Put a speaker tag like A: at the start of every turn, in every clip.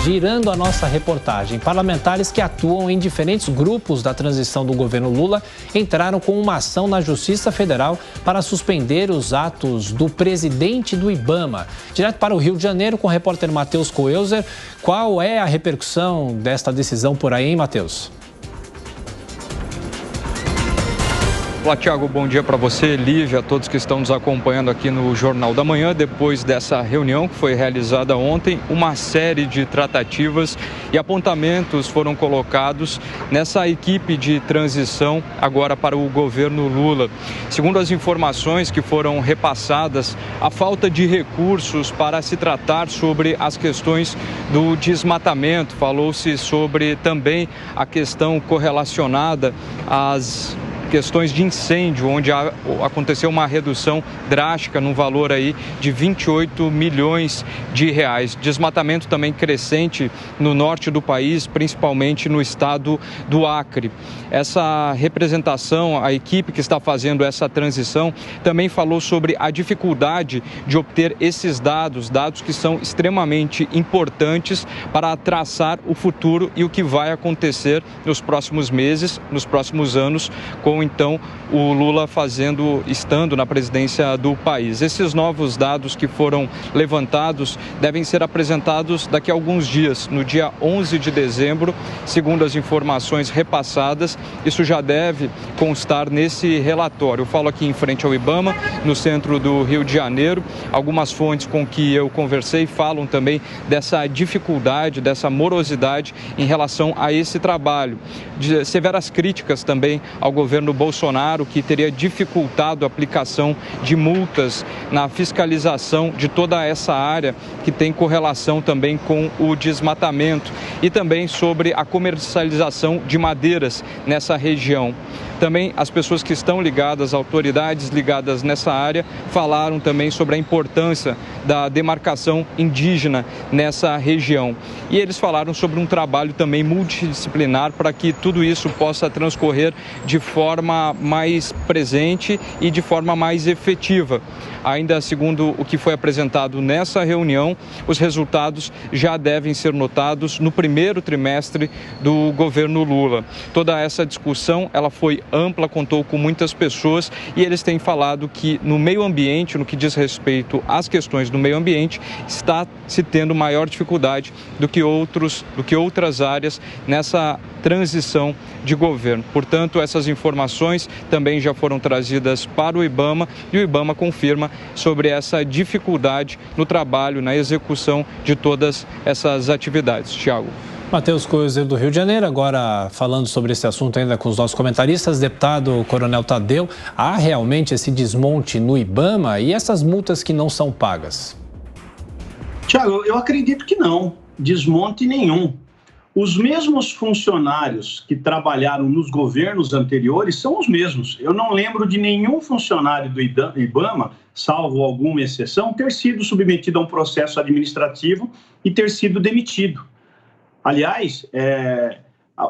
A: Girando a nossa reportagem, parlamentares que atuam em diferentes grupos da transição do governo Lula entraram com uma ação na Justiça Federal para suspender os atos do presidente do IBAMA. Direto para o Rio de Janeiro, com o repórter Matheus Coelzer. Qual é a repercussão desta decisão por aí, hein, Matheus?
B: Olá, Thiago, bom dia para você, Lívia, a todos que estão nos acompanhando aqui no Jornal da Manhã. Depois dessa reunião que foi realizada ontem, uma série de tratativas e apontamentos foram colocados nessa equipe de transição agora para o governo Lula. Segundo as informações que foram repassadas, a falta de recursos para se tratar sobre as questões do desmatamento. Falou-se sobre também a questão correlacionada às questões de incêndio, onde aconteceu uma redução drástica no valor aí de 28 milhões de reais. Desmatamento também crescente no norte do país, principalmente no estado do Acre. Essa representação, a equipe que está fazendo essa transição, também falou sobre a dificuldade de obter esses dados que são extremamente importantes para traçar o futuro e o que vai acontecer nos próximos meses, nos próximos anos, com então o Lula estando na presidência do país. Esses novos dados que foram levantados devem ser apresentados daqui a alguns dias, no dia 11 de dezembro, segundo as informações repassadas. Isso já deve constar nesse relatório. Eu falo aqui em frente ao IBAMA, no centro do Rio de Janeiro. Algumas fontes com que eu conversei falam também dessa dificuldade, dessa morosidade em relação a esse trabalho. De severas críticas também ao governo Bolsonaro, que teria dificultado a aplicação de multas na fiscalização de toda essa área que tem correlação também com o desmatamento, e também sobre a comercialização de madeiras nessa região. Também as pessoas que estão ligadas, autoridades ligadas nessa área, falaram também sobre a importância da demarcação indígena nessa região. E eles falaram sobre um trabalho também multidisciplinar para que tudo isso possa transcorrer de forma mais presente e de forma mais efetiva. Ainda segundo o que foi apresentado nessa reunião, os resultados já devem ser notados no primeiro trimestre do governo Lula. Toda essa discussão, ela foi ampla, contou com muitas pessoas, e eles têm falado que no meio ambiente, no que diz respeito às questões do meio ambiente, está se tendo maior dificuldade do que outras áreas nessa transição de governo. Portanto, essas informações também já foram trazidas para o IBAMA, e o IBAMA confirma sobre essa dificuldade no trabalho, na execução de todas essas atividades. Thiago.
A: Matheus Coelzer, do Rio de Janeiro. Agora, falando sobre esse assunto ainda com os nossos comentaristas, deputado Coronel Tadeu, há realmente esse desmonte no IBAMA e essas multas que não são pagas?
C: Tiago, eu acredito que não, desmonte nenhum. Os mesmos funcionários que trabalharam nos governos anteriores são os mesmos. Eu não lembro de nenhum funcionário do IBAMA, salvo alguma exceção, ter sido submetido a um processo administrativo e ter sido demitido. Aliás,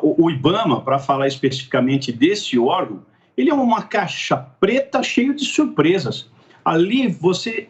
C: o IBAMA, para falar especificamente desse órgão, ele é uma caixa preta cheia de surpresas. Ali,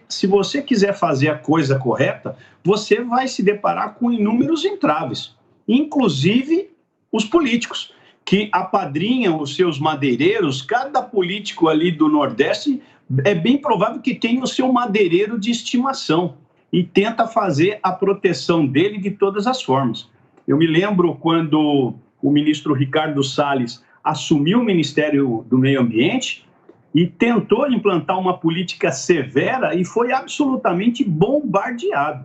C: se você quiser fazer a coisa correta, você vai se deparar com inúmeros entraves, inclusive os políticos, que apadrinham os seus madeireiros. Cada político ali do Nordeste é bem provável que tenha o seu madeireiro de estimação e tenta fazer a proteção dele de todas as formas. Eu me lembro quando o ministro Ricardo Salles assumiu o Ministério do Meio Ambiente e tentou implantar uma política severa e foi absolutamente bombardeado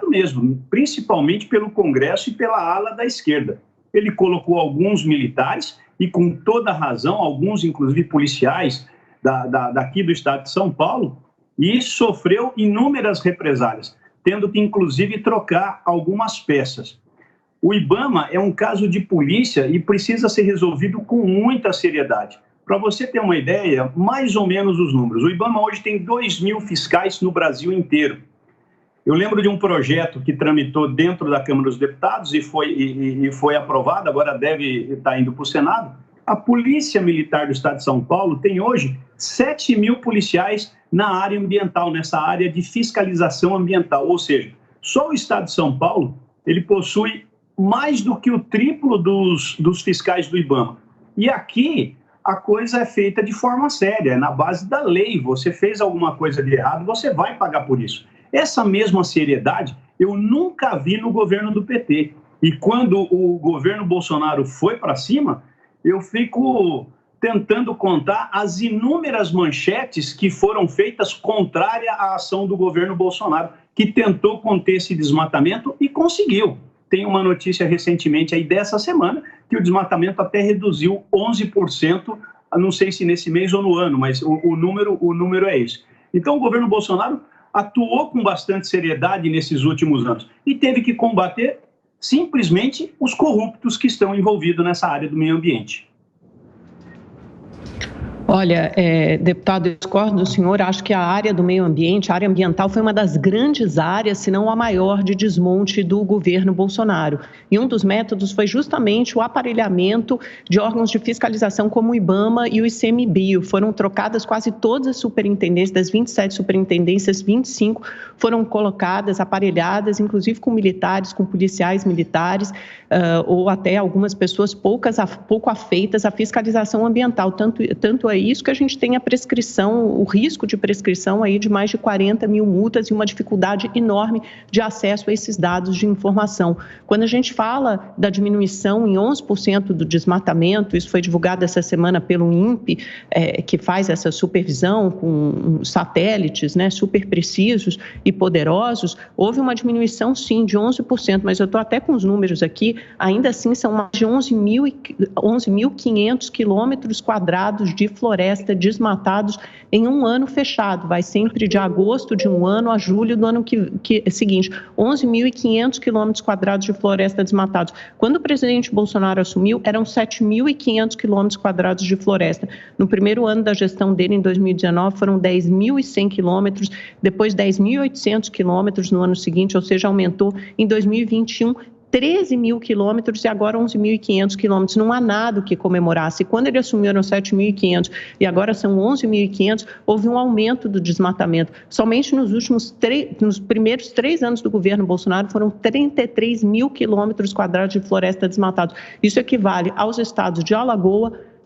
C: mesmo, principalmente pelo Congresso e pela ala da esquerda. Ele colocou alguns militares, e com toda razão, alguns inclusive policiais daqui do estado de São Paulo, e sofreu inúmeras represálias, tendo que inclusive trocar algumas peças. O IBAMA é um caso de polícia e precisa ser resolvido com muita seriedade. Para você ter uma ideia, mais ou menos os números. O IBAMA hoje tem 2.000 fiscais no Brasil inteiro. Eu lembro de um projeto que tramitou dentro da Câmara dos Deputados e foi aprovado, agora deve estar indo para o Senado. A Polícia Militar do Estado de São Paulo tem hoje 7.000 policiais na área ambiental, nessa área de fiscalização ambiental. Ou seja, só o Estado de São Paulo ele possui mais do que o triplo dos fiscais do IBAMA. E aqui a coisa é feita de forma séria, é na base da lei. Você fez alguma coisa de errado, você vai pagar por isso. Essa mesma seriedade eu nunca vi no governo do PT. E quando o governo Bolsonaro foi para cima, eu fico tentando contar as inúmeras manchetes que foram feitas contrária à ação do governo Bolsonaro, que tentou conter esse desmatamento e conseguiu. Tem uma notícia recentemente aí dessa semana que o desmatamento até reduziu 11%, não sei se nesse mês ou no ano, mas o número é esse. Então o governo Bolsonaro atuou com bastante seriedade nesses últimos anos e teve que combater simplesmente os corruptos que estão envolvidos nessa área do meio ambiente.
D: Olha, deputado, eu discordo do senhor, acho que a área do meio ambiente, a área ambiental, foi uma das grandes áreas, se não a maior, de desmonte do governo Bolsonaro. E um dos métodos foi justamente o aparelhamento de órgãos de fiscalização como o IBAMA e o ICMBio. Foram trocadas quase todas as superintendências, das 27 superintendências, 25 foram colocadas, aparelhadas, inclusive com militares, com policiais militares, ou até algumas pessoas pouco afeitas à fiscalização ambiental. Tanto é isso que a gente tem a prescrição, o risco de prescrição aí de mais de 40 mil multas e uma dificuldade enorme de acesso a esses dados de informação. Quando a gente fala da diminuição em 11% do desmatamento, isso foi divulgado essa semana pelo INPE, que faz essa supervisão com satélites, né, super precisos e poderosos, houve uma diminuição sim de 11%, mas eu estou até com os números aqui, ainda assim são mais de 11.500 quilômetros quadrados de floresta desmatados em um ano fechado, vai sempre de agosto de um ano a julho do ano seguinte, 11.500 quilômetros quadrados de floresta desmatados. Quando o presidente Bolsonaro assumiu, eram 7.500 quilômetros quadrados de floresta. No primeiro ano da gestão dele, em 2019, foram 10.100 quilômetros, depois 10.800 quilômetros no ano seguinte, ou seja, aumentou em 2021, 13 mil quilômetros e agora 11.500 quilômetros. Não há nada o que comemorar. Se quando ele assumiu eram 7.500 e agora são 11.500, houve um aumento do desmatamento. Somente nos primeiros 3 anos do governo Bolsonaro foram 33 mil quilômetros quadrados de floresta desmatados. Isso equivale aos estados de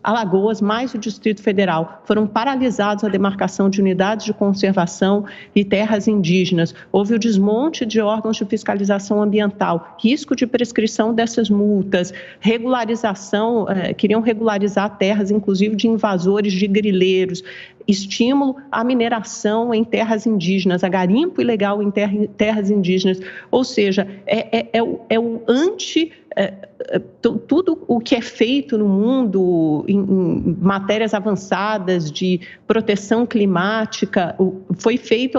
D: Alagoas, mais o Distrito Federal, foram paralisados a demarcação de unidades de conservação e terras indígenas. Houve o desmonte de órgãos de fiscalização ambiental, risco de prescrição dessas multas, regularização, queriam regularizar terras, inclusive de invasores de grileiros, estímulo à mineração em terras indígenas, a garimpo ilegal em terras indígenas, ou seja, o anti... tudo o que é feito no mundo em matérias avançadas de proteção climática foi feito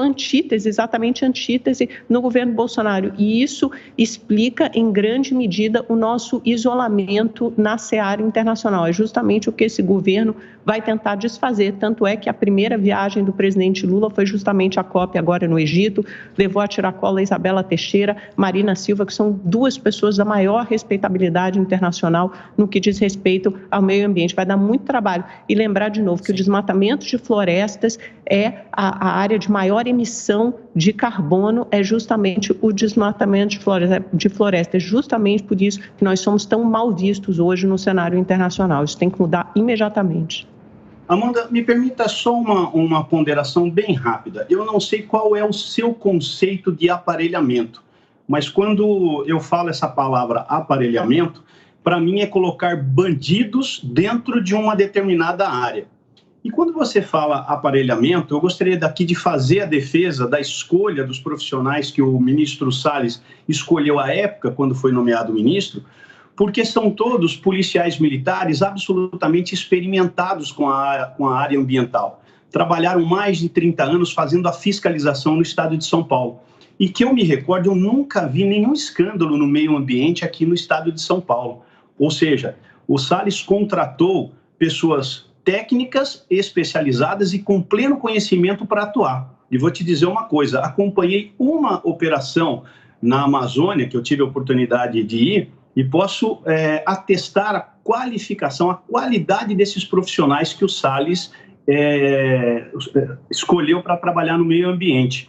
D: exatamente antítese no governo Bolsonaro, e isso explica em grande medida o nosso isolamento na seara internacional. É justamente o que esse governo vai tentar desfazer, tanto é que a primeira viagem do presidente Lula foi justamente a COP agora no Egito, levou a tiracolo a Isabela Teixeira, Marina Silva, que são 2 pessoas da maior respeitabilidade internacional no que diz respeito ao meio ambiente. Vai dar muito trabalho. E lembrar de novo que o desmatamento de florestas é a área de maior emissão de carbono, é justamente o desmatamento de floresta. É justamente por isso que nós somos tão mal vistos hoje no cenário internacional. Isso tem que mudar imediatamente.
C: Amanda, me permita só uma ponderação bem rápida. Eu não sei qual é o seu conceito de aparelhamento, mas quando eu falo essa palavra aparelhamento, para mim é colocar bandidos dentro de uma determinada área. E quando você fala aparelhamento, eu gostaria daqui de fazer a defesa da escolha dos profissionais que o ministro Salles escolheu à época, quando foi nomeado ministro, porque são todos policiais militares absolutamente experimentados com a área ambiental. Trabalharam mais de 30 anos fazendo a fiscalização no estado de São Paulo. E que eu me recordo, eu nunca vi nenhum escândalo no meio ambiente aqui no estado de São Paulo. Ou seja, o Salles contratou pessoas técnicas, especializadas e com pleno conhecimento para atuar. E vou te dizer uma coisa, acompanhei uma operação na Amazônia, que eu tive a oportunidade de ir, e posso atestar a qualificação, a qualidade desses profissionais que o Salles escolheu para trabalhar no meio ambiente.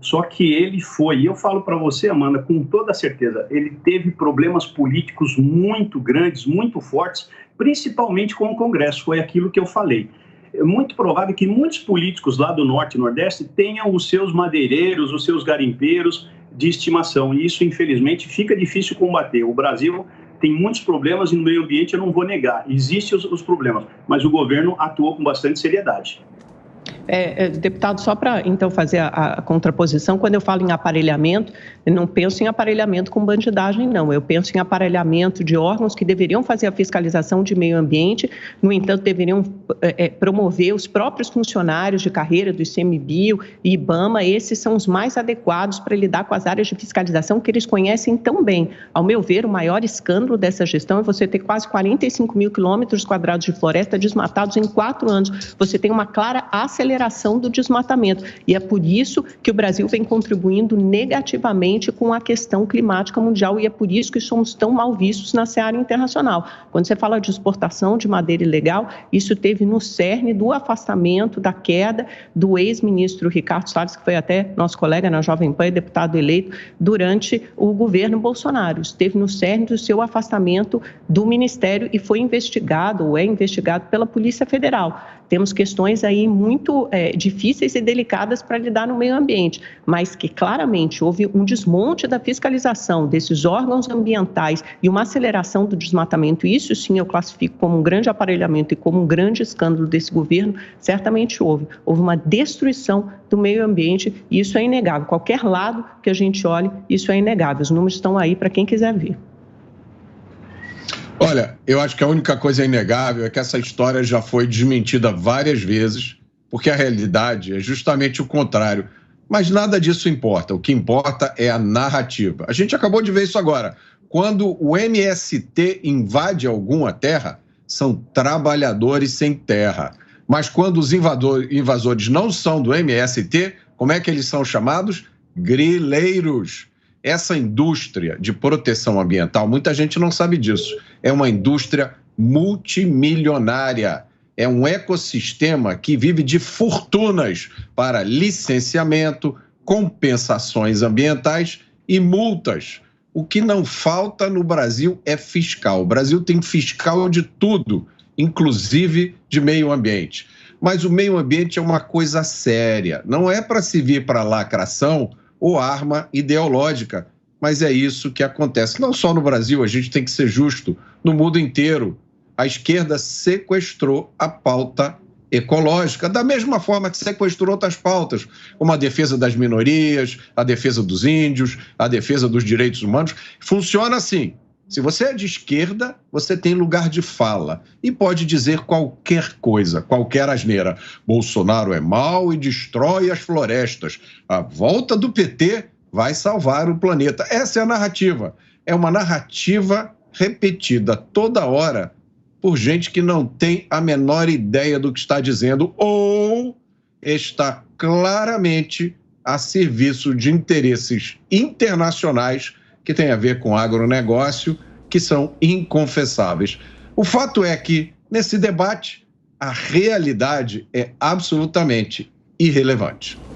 C: Só que ele foi, e eu falo para você, Amanda, com toda certeza, ele teve problemas políticos muito grandes, muito fortes, principalmente com o Congresso, foi aquilo que eu falei. É muito provável que muitos políticos lá do Norte e Nordeste tenham os seus madeireiros, os seus garimpeiros de estimação, e isso, infelizmente, fica difícil combater. O Brasil tem muitos problemas e no meio ambiente eu não vou negar, existem os problemas, mas o governo atuou com bastante seriedade.
D: Deputado, só para então fazer a contraposição, quando eu falo em aparelhamento, eu não penso em aparelhamento com bandidagem, não. Eu penso em aparelhamento de órgãos que deveriam fazer a fiscalização de meio ambiente, no entanto, deveriam promover os próprios funcionários de carreira do ICMBio e IBAMA. Esses são os mais adequados para lidar com as áreas de fiscalização que eles conhecem tão bem. Ao meu ver, o maior escândalo dessa gestão é você ter quase 45 mil quilômetros quadrados de floresta desmatados em 4 anos. Você tem uma clara aceleração do desmatamento. E é por isso que o Brasil vem contribuindo negativamente com a questão climática mundial e é por isso que somos tão mal vistos na seara internacional. Quando você fala de exportação de madeira ilegal, isso teve no cerne do afastamento, da queda do ex-ministro Ricardo Salles, que foi até nosso colega na Jovem Pan, deputado eleito, durante o governo Bolsonaro. Esteve no cerne do seu afastamento do Ministério e foi investigado, ou é investigado, pela Polícia Federal. Temos questões aí muito difíceis e delicadas para lidar no meio ambiente, mas que claramente houve um desmonte da fiscalização desses órgãos ambientais e uma aceleração do desmatamento. Isso sim eu classifico como um grande aparelhamento e como um grande escândalo desse governo. Certamente houve uma destruição do meio ambiente e isso é inegável. Qualquer lado que a gente olhe, isso é inegável. Os números estão aí para quem quiser ver.
E: Olha, eu acho que a única coisa inegável é que essa história já foi desmentida várias vezes, porque a realidade é justamente o contrário. Mas nada disso importa. O que importa é a narrativa. A gente acabou de ver isso agora. Quando o MST invade alguma terra, são trabalhadores sem terra. Mas quando os invasores não são do MST, como é que eles são chamados? Grileiros. Essa indústria de proteção ambiental, muita gente não sabe disso, é uma indústria multimilionária. É um ecossistema que vive de fortunas para licenciamento, compensações ambientais e multas. O que não falta no Brasil é fiscal. O Brasil tem fiscal de tudo, inclusive de meio ambiente. Mas o meio ambiente é uma coisa séria, não é para se vir para lacração ou arma ideológica, mas é isso que acontece. Não só no Brasil, a gente tem que ser justo, no mundo inteiro. A esquerda sequestrou a pauta ecológica, da mesma forma que sequestrou outras pautas, como a defesa das minorias, a defesa dos índios, a defesa dos direitos humanos. Funciona assim. Se você é de esquerda, você tem lugar de fala e pode dizer qualquer coisa, qualquer asneira. Bolsonaro é mau e destrói as florestas. A volta do PT vai salvar o planeta. Essa é a narrativa. É uma narrativa repetida toda hora por gente que não tem a menor ideia do que está dizendo ou está claramente a serviço de interesses internacionais que tem a ver com agronegócio, que são inconfessáveis. O fato é que, nesse debate, a realidade é absolutamente irrelevante.